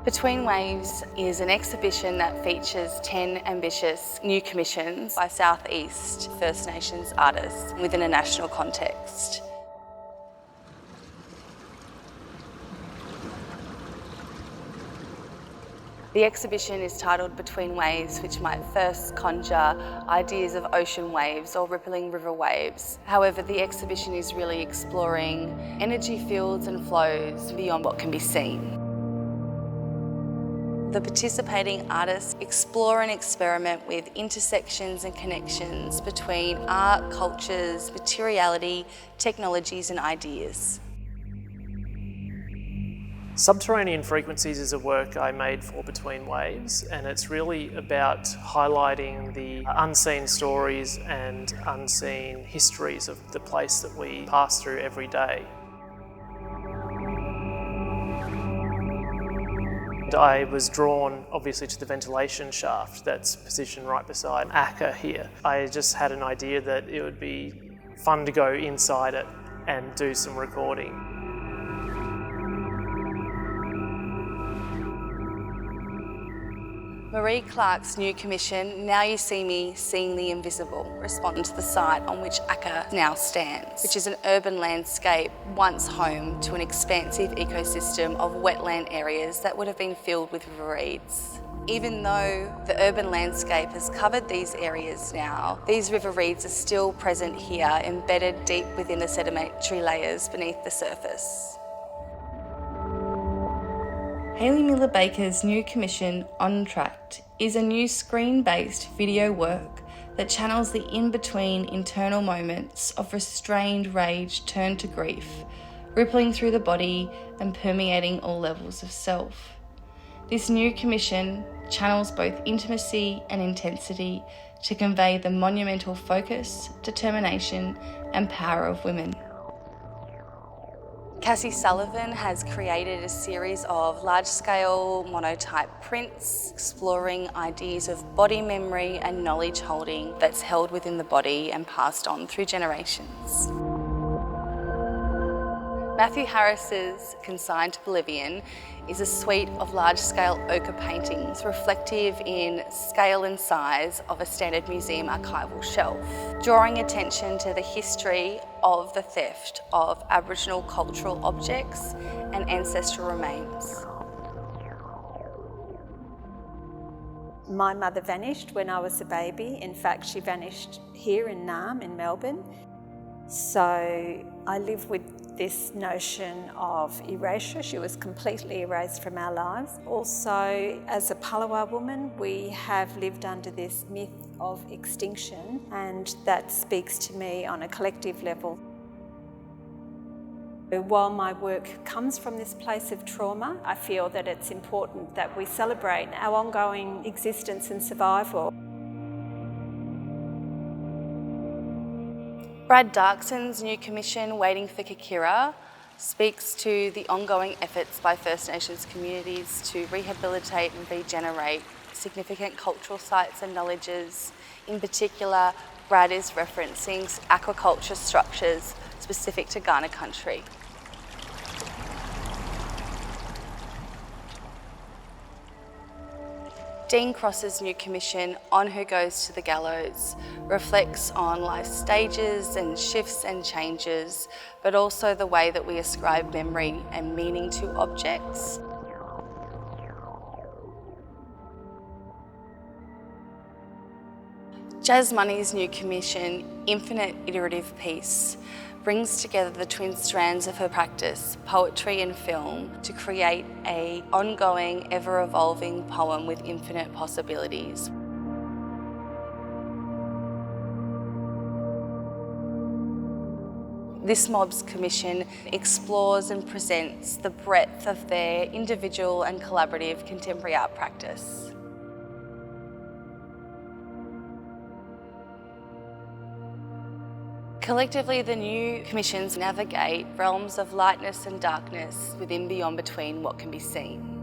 Between Waves is an exhibition that features 10 ambitious new commissions by Southeast First Nations artists within a national context. The exhibition is titled Between Waves, which might first conjure ideas of ocean waves or rippling river waves. However, the exhibition is really exploring energy fields and flows beyond what can be seen. The participating artists explore and experiment with intersections and connections between art, cultures, materiality, technologies and ideas. Subterranean Frequencies is a work I made for Between Waves, and it's really about highlighting the unseen stories and unseen histories of the place that we pass through every day. I was drawn obviously to the ventilation shaft that's positioned right beside ACCA here. I just had an idea that it would be fun to go inside it and do some recording. Maree Clarke's new commission, Now You See Me, Seeing the Invisible, responds to the site on which ACCA now stands, which is an urban landscape once home to an expansive ecosystem of wetland areas that would have been filled with river reeds. Even though the urban landscape has covered these areas now, these river reeds are still present here, embedded deep within the sedimentary layers beneath the surface. Hayley Miller Baker's new commission, On Tract, is a new screen-based video work that channels the in-between internal moments of restrained rage turned to grief, rippling through the body and permeating all levels of self. This new commission channels both intimacy and intensity to convey the monumental focus, determination and power of women. Cassie Sullivan has created a series of large-scale monotype prints exploring ideas of body memory and knowledge holding that's held within the body and passed on through generations. Matthew Harris's Consigned to Bolivian is a suite of large-scale ochre paintings reflective in scale and size of a standard museum archival shelf, drawing attention to the history of the theft of Aboriginal cultural objects and ancestral remains. My mother vanished when I was a baby. In fact, she vanished here in Naarm in Melbourne. So I live with this notion of erasure. She was completely erased from our lives. Also, as a Palawa woman, we have lived under this myth of extinction, and that speaks to me on a collective level. While my work comes from this place of trauma, I feel that it's important that we celebrate our ongoing existence and survival. Brad Darkson's new commission, Waiting for Kikira, speaks to the ongoing efforts by First Nations communities to rehabilitate and regenerate significant cultural sites and knowledges. In particular, Brad is referencing aquaculture structures specific to Kaurna country. Dean Cross's new commission, On Who Goes to the Gallows, reflects on life's stages and shifts and changes, but also the way that we ascribe memory and meaning to objects. Jazz Money's new commission, Infinite Iterative Piece, brings together the twin strands of her practice, poetry and film, to create an ongoing, ever-evolving poem with infinite possibilities. This mob's commission explores and presents the breadth of their individual and collaborative contemporary art practice. Collectively, the new commissions navigate realms of lightness and darkness within Beyond Between What Can Be Seen.